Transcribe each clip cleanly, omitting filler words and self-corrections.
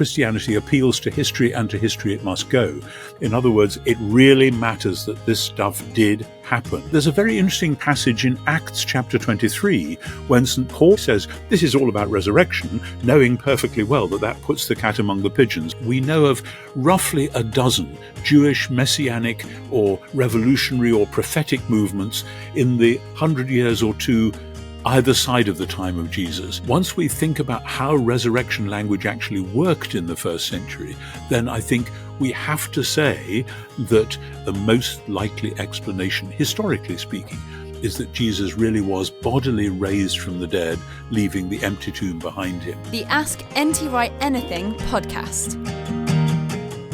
Christianity appeals to history, and to history it must go. In other words, it really matters that this stuff did happen. There's a very interesting passage in Acts chapter 23 when St. Paul says this is all about resurrection, knowing perfectly well that that puts the cat among the pigeons. We know of roughly a dozen Jewish messianic or revolutionary or prophetic movements in the 100 years or two either side of the time of Jesus. Once we think about how resurrection language actually worked in the first century, then I think we have to say that the most likely explanation, historically speaking, is that Jesus really was bodily raised from the dead, leaving the empty tomb behind him. The Ask NT Wright Anything podcast.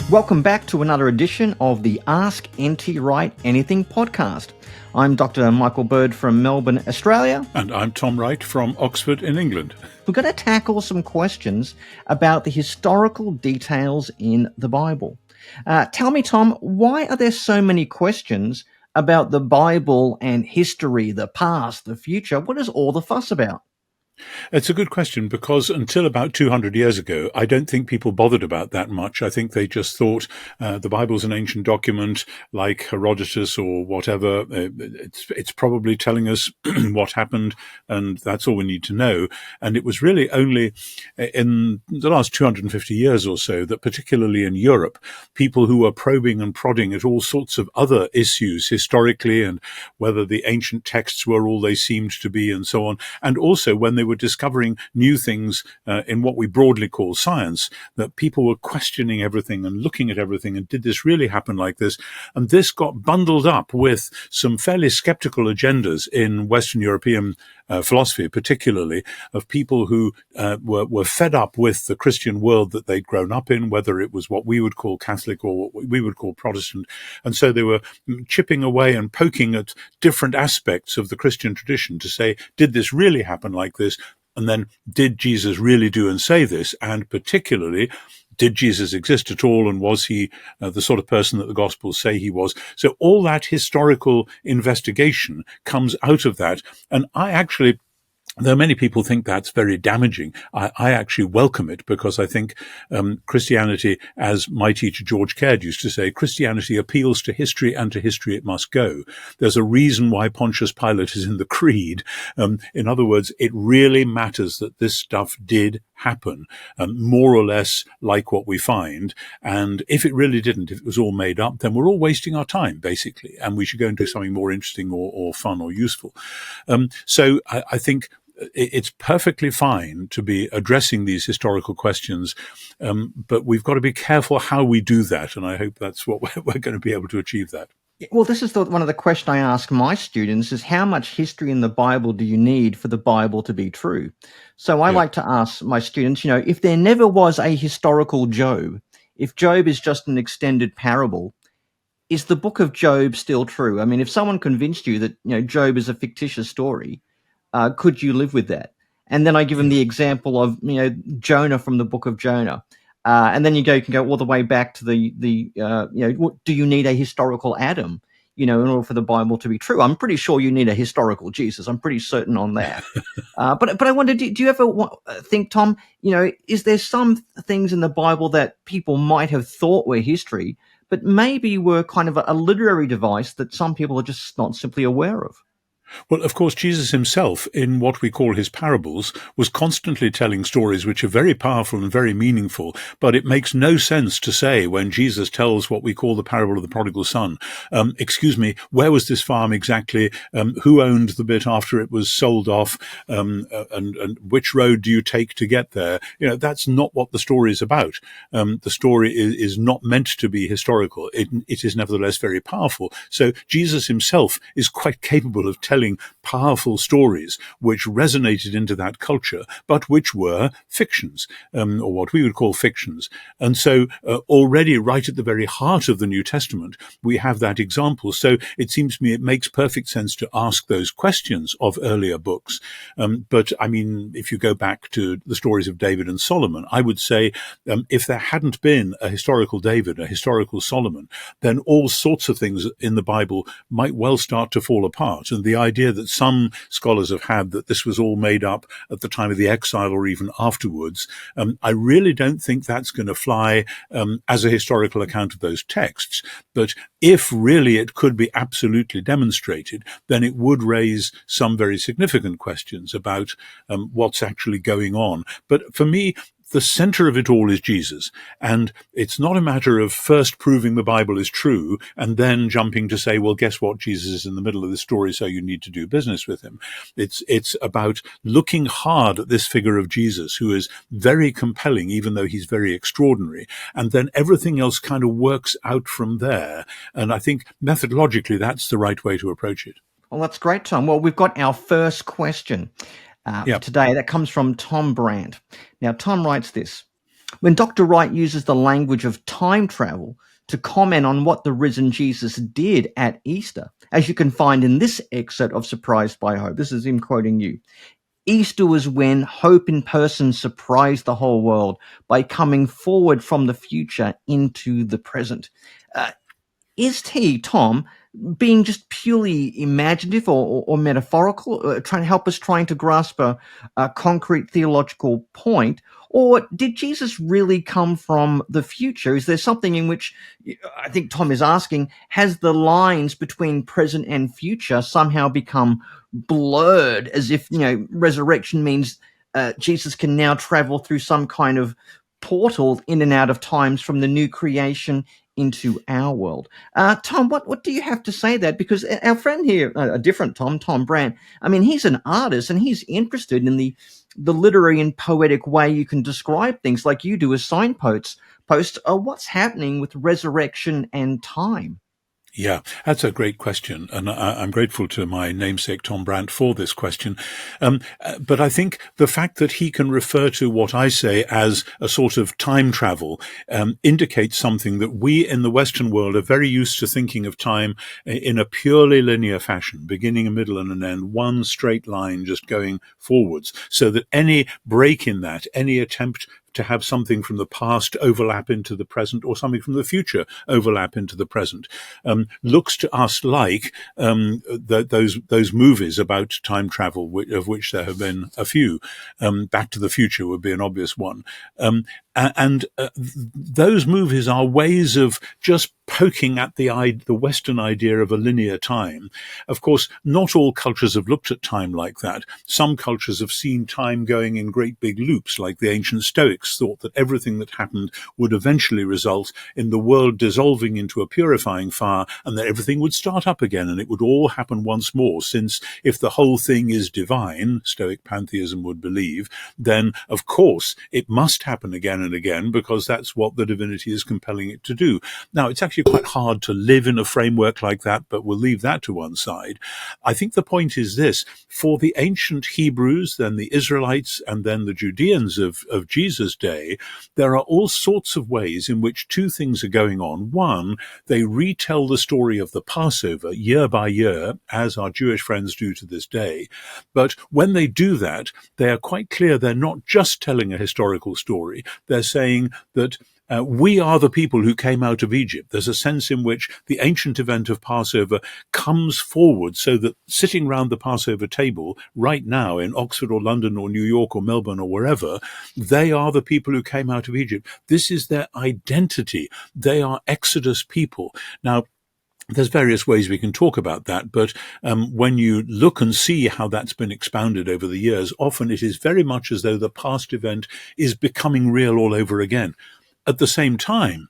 Welcome back to another edition of the Ask NT Wright Anything podcast. I'm Dr. Michael Bird from Melbourne, Australia. And I'm Tom Wright from Oxford in England. We're going to tackle some questions about the historical details in the Bible. Tell me, Tom, why are there so many questions about the Bible and history, the past, the future? What is all the fuss about? It's a good question, because until about 200 years ago, I don't think people bothered about that much. I think they just thought the Bible's an ancient document like Herodotus or whatever. It's probably telling us what happened, and that's all we need to know. And it was really only in the last 250 years or so that, particularly in Europe, people who were probing and prodding at all sorts of other issues historically, and whether the ancient texts were all they seemed to be and so on, and also when they were discovering new things in what we broadly call science, that people were questioning everything and looking at everything, and did this really happen like this? And this got bundled up with some fairly skeptical agendas in Western European philosophy, particularly of people who were fed up with the Christian world that they'd grown up in, whether it was what we would call Catholic or what we would call Protestant. And so they were chipping away and poking at different aspects of the Christian tradition to say, did this really happen like this? And then, did Jesus really do and say this? And particularly, did Jesus exist at all? And was he the sort of person that the Gospels say he was? So all that historical investigation comes out of that. And I actually, though many people think that's very damaging, I actually welcome it, because I think Christianity, as my teacher George Caird used to say, Christianity appeals to history, and to history it must go. There's a reason why Pontius Pilate is in the creed. In other words, it really matters that this stuff did happen, more or less like what we find. And if it really didn't, if it was all made up, then we're all wasting our time, basically, and we should go and do something more interesting or fun or useful. So I think it's perfectly fine to be addressing these historical questions, but we've got to be careful how we do that, and I hope that's what we're going to be able to achieve that. Well, this is one of the questions I ask my students is, how much history in the Bible do you need for the Bible to be true? So I like to ask my students, if there never was a historical Job, if Job is just an extended parable, is the book of Job still true? I mean, if someone convinced you that, Job is a fictitious story, could you live with that? And then I give them the example of, Jonah from the book of Jonah. And then you can go all the way back to do you need a historical Adam, in order for the Bible to be true? I'm pretty sure you need a historical Jesus. I'm pretty certain on that. But I wonder, do you ever think, Tom, is there some things in the Bible that people might have thought were history, but maybe were kind of a literary device that some people are just not simply aware of? Well, of course, Jesus himself, in what we call his parables, was constantly telling stories which are very powerful and very meaningful. But it makes no sense to say, when Jesus tells what we call the parable of the prodigal son, excuse me, where was this farm exactly? Who owned the bit after it was sold off? And which road do you take to get there? That's not what the story is about. The story is not meant to be historical. It is nevertheless very powerful. So Jesus himself is quite capable of telling powerful stories which resonated into that culture, but which were fictions, or what we would call fictions. And so already right at the very heart of the New Testament, we have that example. So it seems to me it makes perfect sense to ask those questions of earlier books. But I mean, if you go back to the stories of David and Solomon, I would say if there hadn't been a historical David, a historical Solomon, then all sorts of things in the Bible might well start to fall apart. And the idea that some scholars have had that this was all made up at the time of the exile or even afterwards, I really don't think that's going to fly as a historical account of those texts. But if really it could be absolutely demonstrated, then it would raise some very significant questions about what's actually going on. But for me, the center of it all is Jesus. And it's not a matter of first proving the Bible is true and then jumping to say, well, guess what? Jesus is in the middle of the story, so you need to do business with him. It's about looking hard at this figure of Jesus, who is very compelling, even though he's very extraordinary. And then everything else kind of works out from there. And I think methodologically, that's the right way to approach it. Well, that's great, Tom. Well, we've got our first question today. That comes from Tom Brandt. Now, Tom writes this: when Dr. Wright uses the language of time travel to comment on what the risen Jesus did at Easter, as you can find in this excerpt of Surprised by Hope, this is him quoting you. Easter was when hope in person surprised the whole world by coming forward from the future into the present. Is he, Tom, being just purely imaginative or metaphorical, trying to grasp a concrete theological point? Or did Jesus really come from the future? Is there something in which, I think Tom is asking, has the lines between present and future somehow become blurred, as if, resurrection means Jesus can now travel through some kind of portal in and out of times from the new creation into our world? Tom, what do you have to say that? Because our friend here, a different Tom Brandt, I mean, he's an artist and he's interested in the literary and poetic way you can describe things like you do as signposts. What's happening with resurrection and time? Yeah, that's a great question. And I'm grateful to my namesake, Tom Brandt, for this question. But I think the fact that he can refer to what I say as a sort of time travel indicates something that we in the Western world are very used to thinking of time in a purely linear fashion, beginning, a middle, and an end, one straight line just going forwards, so that any break in that, any attempt to have something from the past overlap into the present or something from the future overlap into the present, looks to us like those movies about time travel, of which there have been a few. Back to the Future would be an obvious one. Those movies are ways of just poking at the Western idea of a linear time. Of course, not all cultures have looked at time like that. Some cultures have seen time going in great big loops, like the ancient Stoics thought that everything that happened would eventually result in the world dissolving into a purifying fire, and that everything would start up again, and it would all happen once more, since if the whole thing is divine, Stoic pantheism would believe, then of course it must happen again and again, because that's what the divinity is compelling it to do. Now, it's actually quite hard to live in a framework like that, but we'll leave that to one side. I think the point is this: for the ancient Hebrews, then the Israelites, and then the Judeans of Jesus' day, there are all sorts of ways in which two things are going on. One, they retell the story of the Passover year by year, as our Jewish friends do to this day. But when they do that, they are quite clear they're not just telling a historical story. They're saying that we are the people who came out of Egypt. There's a sense in which the ancient event of Passover comes forward, so that sitting round the Passover table right now in Oxford or London or New York or Melbourne or wherever, they are the people who came out of Egypt. This is their identity. They are Exodus people. Now, there's various ways we can talk about that, but when you look and see how that's been expounded over the years, often it is very much as though the past event is becoming real all over again. At the same time,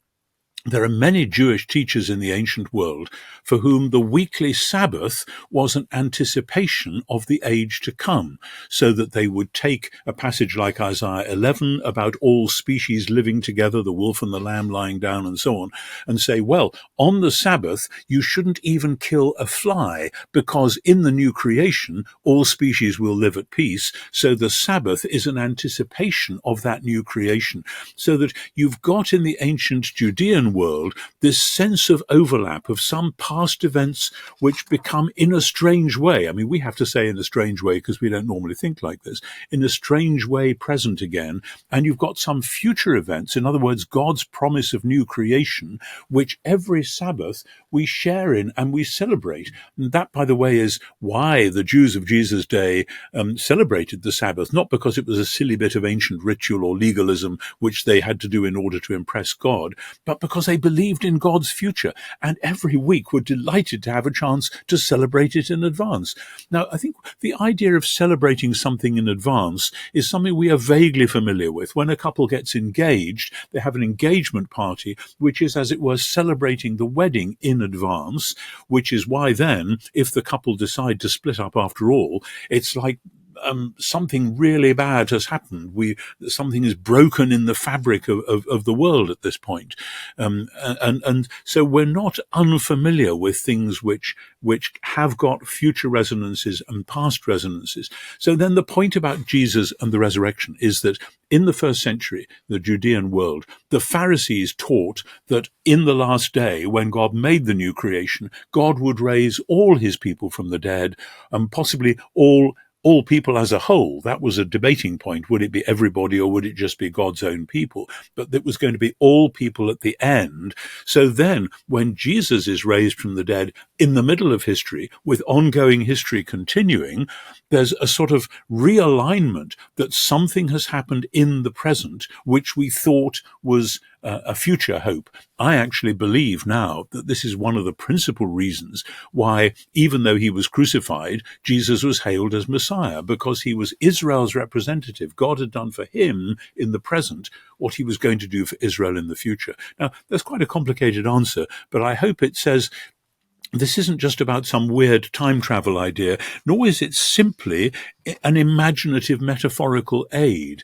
there are many Jewish teachers in the ancient world for whom the weekly Sabbath was an anticipation of the age to come, so that they would take a passage like Isaiah 11 about all species living together, the wolf and the lamb lying down and so on, and say, well, on the Sabbath, you shouldn't even kill a fly, because in the new creation, all species will live at peace. So the Sabbath is an anticipation of that new creation, so that you've got in the ancient Judean world, this sense of overlap of some past events which become, in a strange way, I mean, we have to say in a strange way because we don't normally think like this, in a strange way present again. And you've got some future events, in other words, God's promise of new creation, which every Sabbath we share in and we celebrate. And that, by the way, is why the Jews of Jesus' day celebrated the Sabbath, not because it was a silly bit of ancient ritual or legalism which they had to do in order to impress God, but because they believed in God's future, and every week were delighted to have a chance to celebrate it in advance. Now, I think the idea of celebrating something in advance is something we are vaguely familiar with. When a couple gets engaged, they have an engagement party, which is, as it were, celebrating the wedding in advance, which is why then, if the couple decide to split up after all, it's like something really bad has happened. Something is broken in the fabric of the world at this point. And so we're not unfamiliar with things which have got future resonances and past resonances. So then the point about Jesus and the resurrection is that in the first century, the Judean world, the Pharisees taught that in the last day, when God made the new creation, God would raise all his people from the dead, and possibly all people as a whole. That was a debating point. Would it be everybody or would it just be God's own people? But it was going to be all people at the end. So then when Jesus is raised from the dead in the middle of history, with ongoing history continuing, there's a sort of realignment that something has happened in the present, which we thought was a future hope. I actually believe now that this is one of the principal reasons why, even though he was crucified, Jesus was hailed as Messiah, because he was Israel's representative. God had done for him in the present what he was going to do for Israel in the future. Now, that's quite a complicated answer, but I hope it says this isn't just about some weird time travel idea, nor is it simply an imaginative metaphorical aid.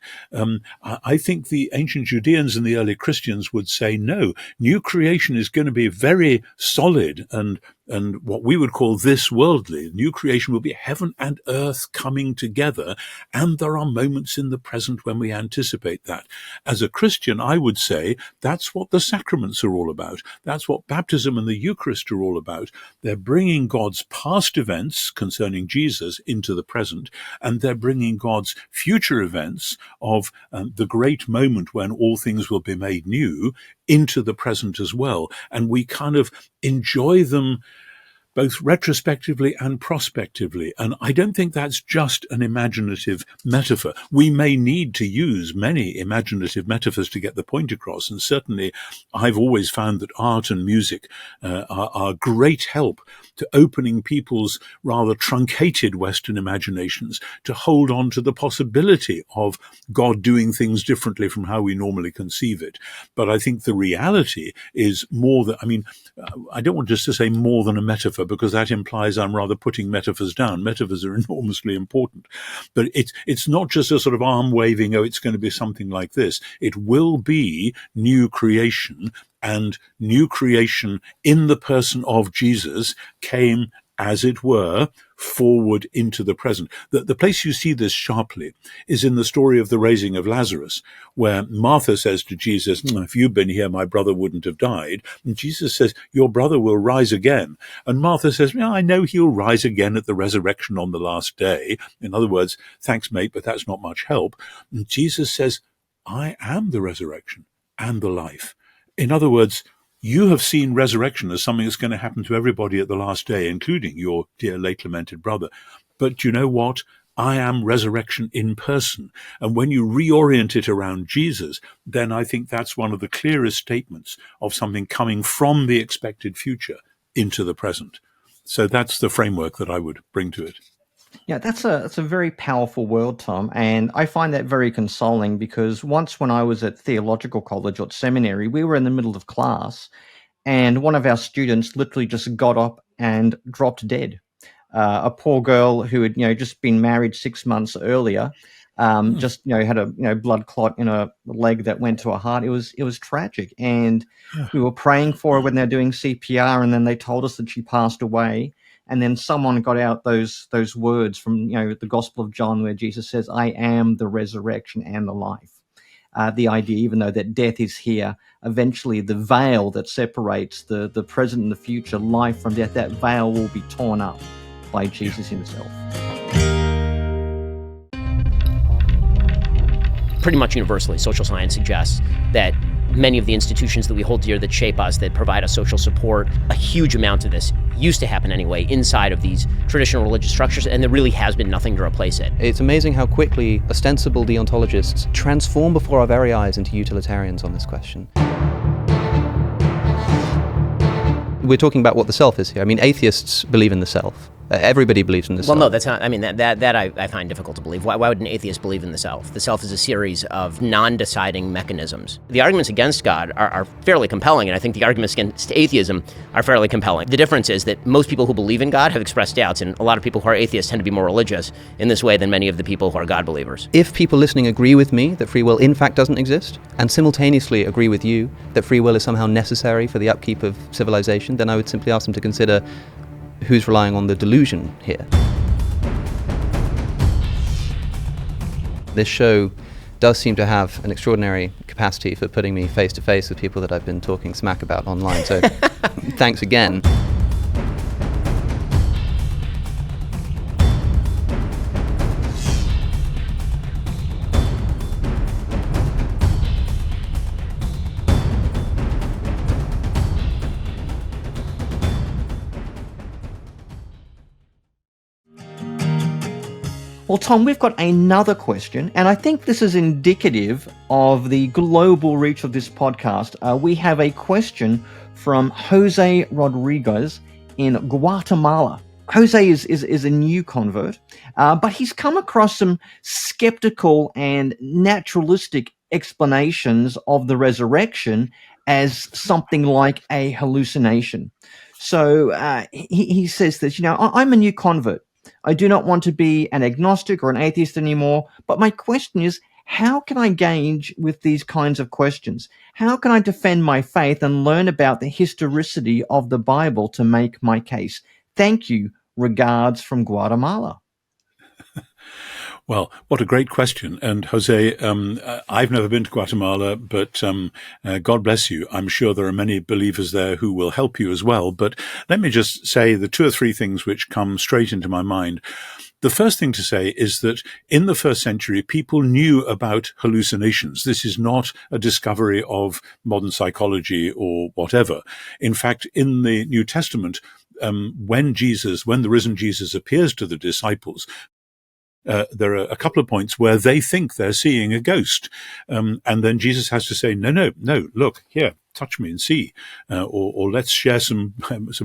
I think the ancient Judeans and the early Christians would say, no, new creation is going to be very solid and what we would call this worldly. New creation will be heaven and earth coming together, and there are moments in the present when we anticipate that. As a Christian, I would say that's what the sacraments are all about. That's what baptism and the Eucharist are all about. They're bringing God's past events concerning Jesus into the present, and they're bringing God's future events of the great moment when all things will be made new into the present as well. And we kind of enjoy them both retrospectively and prospectively. And I don't think that's just an imaginative metaphor. We may need to use many imaginative metaphors to get the point across. And certainly I've always found that art and music are great help to opening people's rather truncated Western imaginations to hold on to the possibility of God doing things differently from how we normally conceive it. But I think the reality is more than, I don't want just to say more than a metaphor, because that implies I'm rather putting metaphors down. Metaphors are enormously important. But it's not just a sort of arm waving, oh, it's going to be something like this. It will be new creation, and new creation in the person of Jesus came, as it were, forward into the present. The place you see this sharply is in the story of the raising of Lazarus, where Martha says to Jesus, if you'd been here, my brother wouldn't have died. And Jesus says, your brother will rise again. And Martha says, I know he'll rise again at the resurrection on the last day. In other words, thanks, mate, but that's not much help. And Jesus says, I am the resurrection and the life. In other words, you have seen resurrection as something that's going to happen to everybody at the last day, including your dear late lamented brother. But you know what? I am resurrection in person. And when you reorient it around Jesus, then I think that's one of the clearest statements of something coming from the expected future into the present. So that's the framework that I would bring to it. Yeah, that's a very powerful world, Tom, and I find that very consoling, because once when I was at theological college or seminary, we were in the middle of class, and one of our students literally just got up and dropped dead. A poor girl who had just been married 6 months earlier, just had a blood clot in her leg that went to her heart. It was tragic, and we were praying for her when they're doing CPR, and then they told us that she passed away. And then someone got out those words from the Gospel of John, where Jesus says, I am the resurrection and the life. the idea, even though that death is here, eventually the veil that separates the present and the future, life from death, that veil will be torn up by Jesus himself. Pretty much universally, social science suggests that many of the institutions that we hold dear, that shape us, that provide us social support, a huge amount of this used to happen anyway inside of these traditional religious structures, and there really has been nothing to replace it. It's amazing how quickly ostensible deontologists transform before our very eyes into utilitarians on this question. We're talking about what the self is here. I mean, atheists believe in the self. Everybody believes in the self. Well, no, that's not. I mean, that I find difficult to believe. Why would an atheist believe in the self? The self is a series of non-deciding mechanisms. The arguments against God are fairly compelling, and I think the arguments against atheism are fairly compelling. The difference is that most people who believe in God have expressed doubts, and a lot of people who are atheists tend to be more religious in this way than many of the people who are God believers. If people listening agree with me that free will in fact doesn't exist, and simultaneously agree with you that free will is somehow necessary for the upkeep of civilization, then I would simply ask them to consider who's relying on the delusion here. This show does seem to have an extraordinary capacity for putting me face to face with people that I've been talking smack about online, so thanks again. Well, Tom, we've got another question, and I think this is indicative of the global reach of this podcast. We have a question from Jose Rodriguez in Guatemala. Jose is a new convert, but he's come across some skeptical and naturalistic explanations of the resurrection as something like a hallucination. So he says that, I'm a new convert. I do not want to be an agnostic or an atheist anymore, but my question is, how can I engage with these kinds of questions? How can I defend my faith and learn about the historicity of the Bible to make my case? Thank you. Regards from Guatemala. Well, what a great question. And Jose, I've never been to Guatemala, but God bless you. I'm sure there are many believers there who will help you as well. But let me just say the two or three things which come straight into my mind. The first thing to say is that in the first century, people knew about hallucinations. This is not a discovery of modern psychology or whatever. In fact, in the New Testament, when the risen Jesus appears to the disciples, there are a couple of points where they think they're seeing a ghost. And then Jesus has to say, no, look, here, touch me and see, or let's share some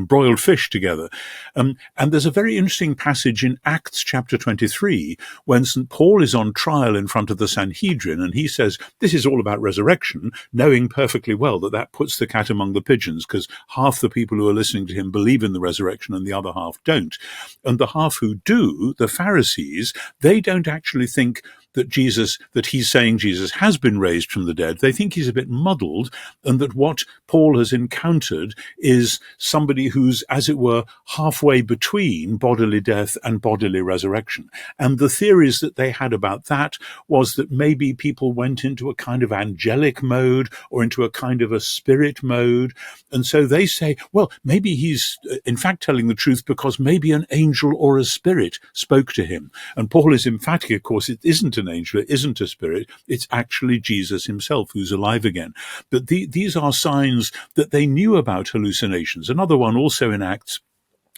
broiled fish together. And there's a very interesting passage in Acts chapter 23 when St. Paul is on trial in front of the Sanhedrin, and he says, this is all about resurrection, knowing perfectly well that puts the cat among the pigeons, because half the people who are listening to him believe in the resurrection and the other half don't. And the half who do, the Pharisees, they don't actually think that he's saying Jesus has been raised from the dead. They think he's a bit muddled, and that what Paul has encountered is somebody who's, as it were, halfway between bodily death and bodily resurrection. And the theories that they had about that was that maybe people went into a kind of angelic mode or into a kind of a spirit mode. And so they say, well, maybe he's in fact telling the truth because maybe an angel or a spirit spoke to him. And Paul is emphatic, of course, it isn't an angel, it isn't a spirit, it's actually Jesus himself who's alive again. But these are signs that they knew about hallucinations. Another one also in Acts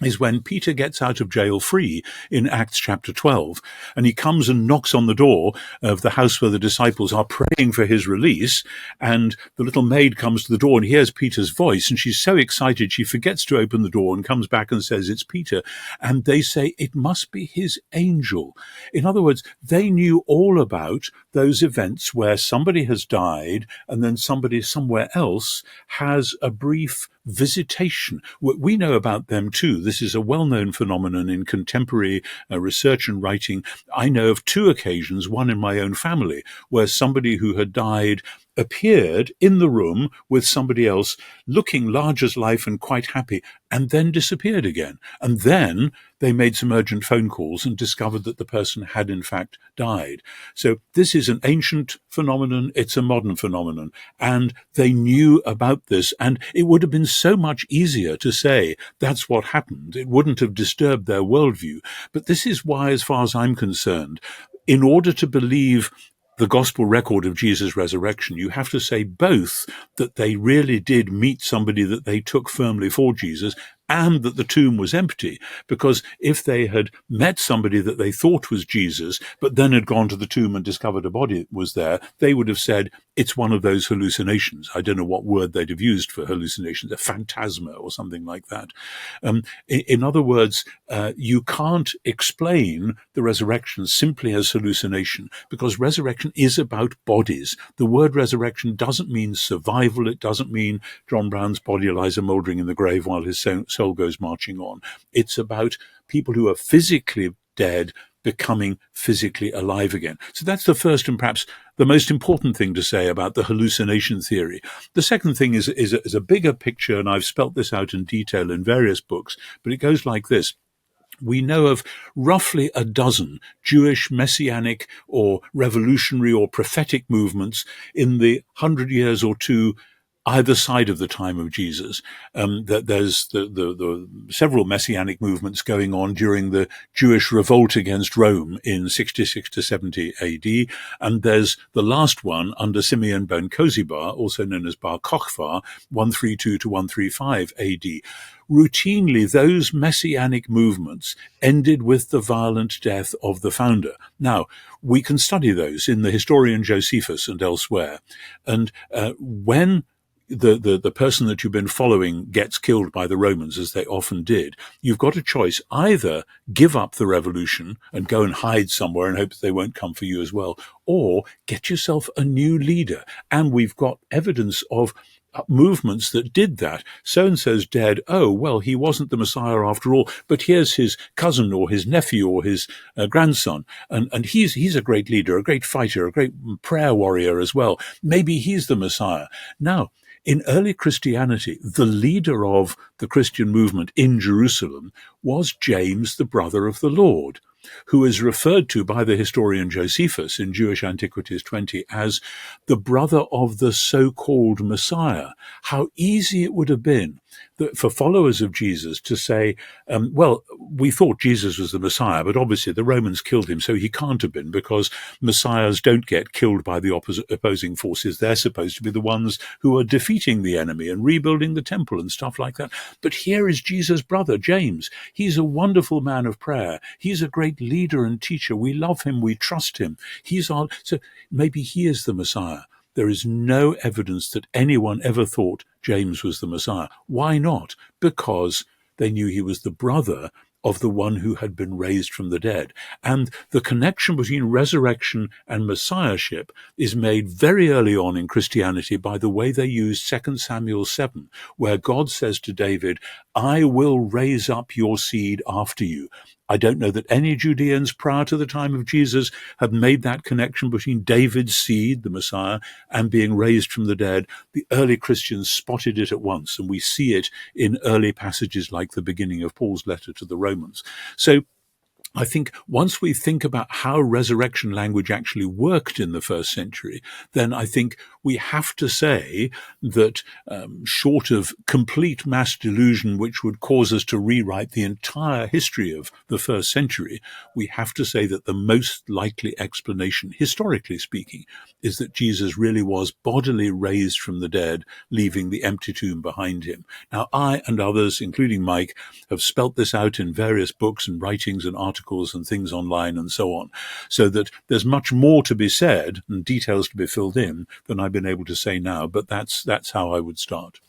is when Peter gets out of jail free in Acts chapter 12, and he comes and knocks on the door of the house where the disciples are praying for his release, and the little maid comes to the door and hears Peter's voice, and she's so excited she forgets to open the door and comes back and says, it's Peter. And they say, it must be his angel. In other words, they knew all about those events where somebody has died and then somebody somewhere else has a brief visitation. We know about them too. This is a well-known phenomenon in contemporary research and writing. I know of two occasions, one in my own family, where somebody who had died appeared in the room with somebody else, looking large as life and quite happy, and then disappeared again. And then they made some urgent phone calls and discovered that the person had in fact died. So this is an ancient phenomenon. It's a modern phenomenon. And they knew about this. And it would have been so much easier to say that's what happened. It wouldn't have disturbed their worldview. But this is why, as far as I'm concerned, in order to believe the gospel record of Jesus' resurrection, you have to say both that they really did meet somebody that they took firmly for Jesus, and that the tomb was empty. Because if they had met somebody that they thought was Jesus, but then had gone to the tomb and discovered a body was there, they would have said, it's one of those hallucinations. I don't know what word they'd have used for hallucinations, a phantasma or something like that. In other words, you can't explain the resurrection simply as hallucination, because resurrection is about bodies. The word resurrection doesn't mean survival. It doesn't mean John Brown's body lies a mouldering in the grave while his soul goes marching on. It's about people who are physically dead becoming physically alive again. So that's the first and perhaps the most important thing to say about the hallucination theory. The second thing is a bigger picture, and I've spelt this out in detail in various books, but it goes like this. We know of roughly a dozen Jewish messianic or revolutionary or prophetic movements in the 100 years or two either side of the time of Jesus. That there's the several messianic movements going on during the Jewish revolt against Rome in 66 to 70 AD, and there's the last one under Simeon ben Kozibar, also known as Bar Kokhba, 132 to 135 AD. Routinely, those messianic movements ended with the violent death of the founder. Now, we can study those in the historian Josephus and elsewhere, and when the person that you've been following gets killed by the Romans, as they often did, you've got a choice. Either give up the revolution and go and hide somewhere and hope that they won't come for you as well, or get yourself a new leader. And we've got evidence of movements that did that. So-and-so's dead. Oh, well, he wasn't the Messiah after all, but here's his cousin or his nephew or his grandson. And he's a great leader, a great fighter, a great prayer warrior as well. Maybe he's the Messiah. Now, in early Christianity, the leader of the Christian movement in Jerusalem was James, the brother of the Lord, who is referred to by the historian Josephus in Jewish Antiquities 20 as the brother of the so-called Messiah. How easy it would have been for followers of Jesus to say, well, we thought Jesus was the Messiah, but obviously the Romans killed him, so he can't have been, because messiahs don't get killed by the opposing forces. They're supposed to be the ones who are defeating the enemy and rebuilding the temple and stuff like that. But here is Jesus' brother, James. He's a wonderful man of prayer. He's a great leader and teacher. We love him. We trust him. So maybe he is the Messiah. There is no evidence that anyone ever thought James was the Messiah. Why not? Because they knew he was the brother of the one who had been raised from the dead. And the connection between resurrection and messiahship is made very early on in Christianity by the way they use 2 Samuel 7, where God says to David, I will raise up your seed after you. I don't know that any Judeans prior to the time of Jesus had made that connection between David's seed, the Messiah, and being raised from the dead. The early Christians spotted it at once, and we see it in early passages like the beginning of Paul's letter to the Romans. So I think once we think about how resurrection language actually worked in the first century, then I think we have to say that short of complete mass delusion, which would cause us to rewrite the entire history of the first century, we have to say that the most likely explanation, historically speaking, is that Jesus really was bodily raised from the dead, leaving the empty tomb behind him. Now, I and others, including Mike, have spelt this out in various books and writings and articles and things online and so on, so that there's much more to be said and details to be filled in than I've been able to say now, but that's how I would start.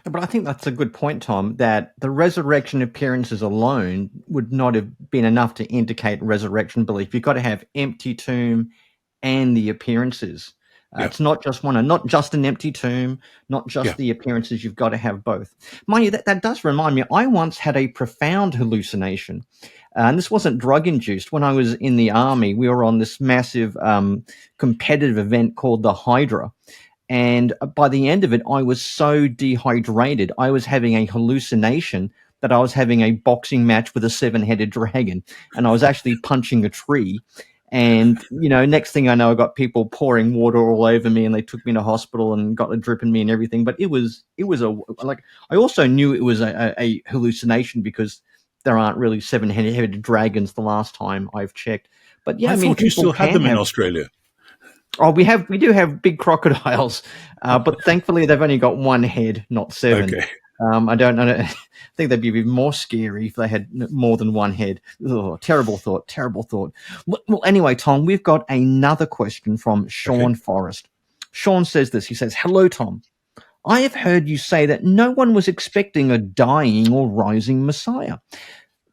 But I think that's a good point, Tom, that the resurrection appearances alone would not have been enough to indicate resurrection belief. You've got to have empty tomb and the appearances. It's not just one, not just an empty tomb, not just the appearances. You've got to have both. Mind you, that does remind me, I once had a profound hallucination. And this wasn't drug-induced. When I was in the army, we were on this massive competitive event called the Hydra. And by the end of it, I was so dehydrated. I was having a hallucination that I was having a boxing match with a 7-headed dragon, and I was actually punching a tree. And, next thing I know, I got people pouring water all over me, and they took me to hospital and got a drip in me and everything. But it was I also knew it was a hallucination, because there aren't really 7-headed dragons the last time I've checked. But yeah, I thought you still had them in Australia. Oh, we do have big crocodiles, but thankfully they've only got one head, not 7. Okay. I don't know. I think they'd be even more scary if they had more than one head. Oh, terrible thought. Terrible thought. Well, anyway, Tom, we've got another question from Sean Forrest. Sean says this. He says, "Hello, Tom. I have heard you say that no one was expecting a dying or rising Messiah.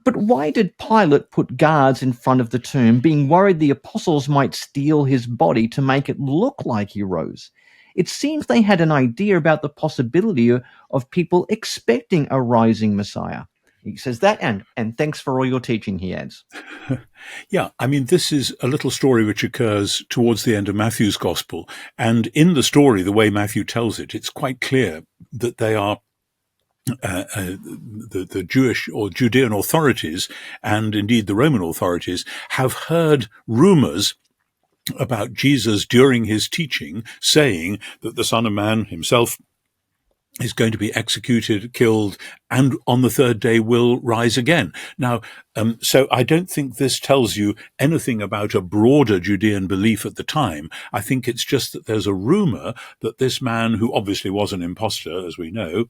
But why did Pilate put guards in front of the tomb, being worried the apostles might steal his body to make it look like he rose? It seems they had an idea about the possibility of people expecting a rising Messiah." He says that, and thanks for all your teaching, he adds. Yeah, I mean, this is a little story which occurs towards the end of Matthew's Gospel. And in the story, the way Matthew tells it, it's quite clear that they are the Jewish or Judean authorities, and indeed the Roman authorities, have heard rumors about Jesus during his teaching, saying that the Son of Man himself is going to be executed, killed, and on the third day will rise again. Now, so I don't think this tells you anything about a broader Judean belief at the time. I think it's just that there's a rumor that this man, who obviously was an impostor, as we know,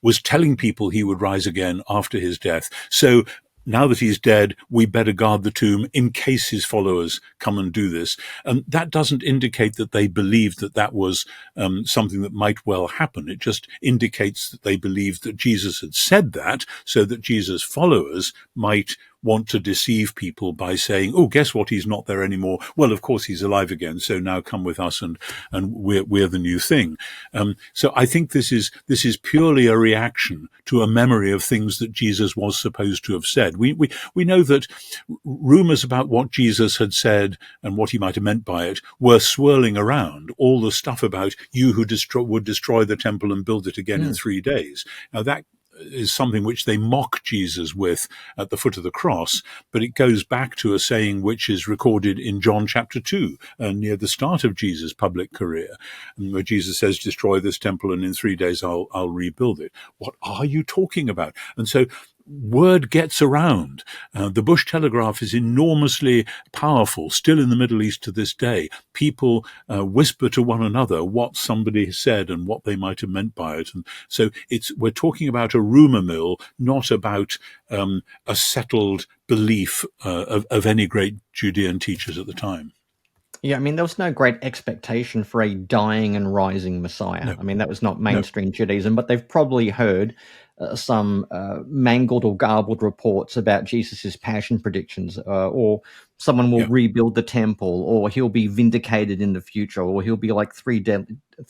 was telling people he would rise again after his death. So now that he's dead, we better guard the tomb in case his followers come and do this. That doesn't indicate that they believed that that was something that might well happen. It just indicates that they believed that Jesus had said that, so that Jesus' followers might want to deceive people by saying, "Oh, guess what? He's not there anymore. Well, of course he's alive again. So now come with us, and we're the new thing." So I think this is purely a reaction to a memory of things that Jesus was supposed to have said. We know that rumors about what Jesus had said and what he might have meant by it were swirling around. All the stuff about you who would destroy the temple and build it again in 3 days. Now that is something which they mock Jesus with at the foot of the cross, but it goes back to a saying which is recorded in John chapter 2, near the start of Jesus' public career, where Jesus says, "Destroy this temple and in 3 days I'll rebuild it." What are you talking about? And so word gets around. The Bush Telegraph is enormously powerful, still in the Middle East to this day. People whisper to one another what somebody has said and what they might have meant by it. And so we're talking about a rumor mill, not about a settled belief of any great Judean teachers at the time. Yeah, I mean, there was no great expectation for a dying and rising Messiah. No. I mean, that was not mainstream Judaism, but they've probably heard some mangled or garbled reports about Jesus's passion predictions, or someone will rebuild the temple, or he'll be vindicated in the future, or he'll be like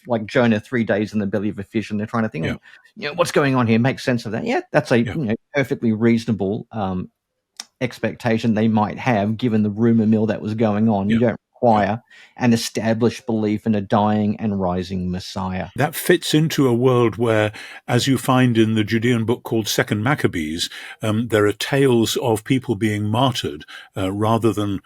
like Jonah, 3 days in the belly of a fish, and they're trying to think, what's going on here? Make sense of that. Yeah, that's a perfectly reasonable expectation they might have, given the rumor mill that was going on. You don't require an established belief in a dying and rising Messiah. That fits into a world where, as you find in the Judean book called Second Maccabees, there are tales of people being martyred rather than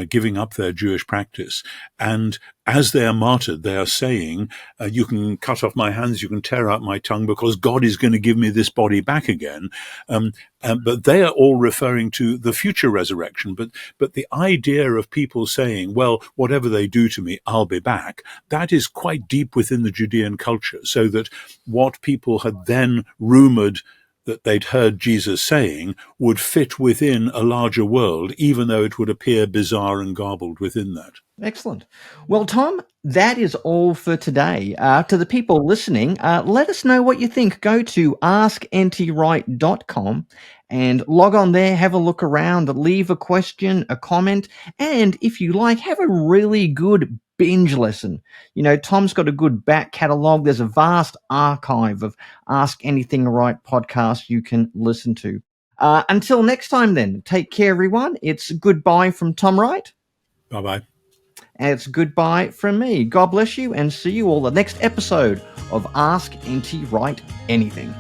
giving up their Jewish practice. And as they are martyred, they are saying, you can cut off my hands, you can tear out my tongue, because God is going to give me this body back again. But they are all referring to the future resurrection. But the idea of people saying, well, whatever they do to me, I'll be back, that is quite deep within the Judean culture. So that what people had then rumored that they'd heard Jesus saying would fit within a larger world, even though it would appear bizarre and garbled within that. Excellent. Well, Tom, that is all for today. To the people listening, let us know what you think. Go to askntwright.com and log on there, have a look around, leave a question, a comment, and if you like, have a really good binge lesson. You know, Tom's got a good back catalogue. There's a vast archive of Ask Anything Wright podcasts you can listen to. Until next time then, take care, everyone. It's goodbye from Tom Wright. Bye-bye. And it's goodbye from me. God bless you, and see you all the next episode of Ask NT Wright Anything.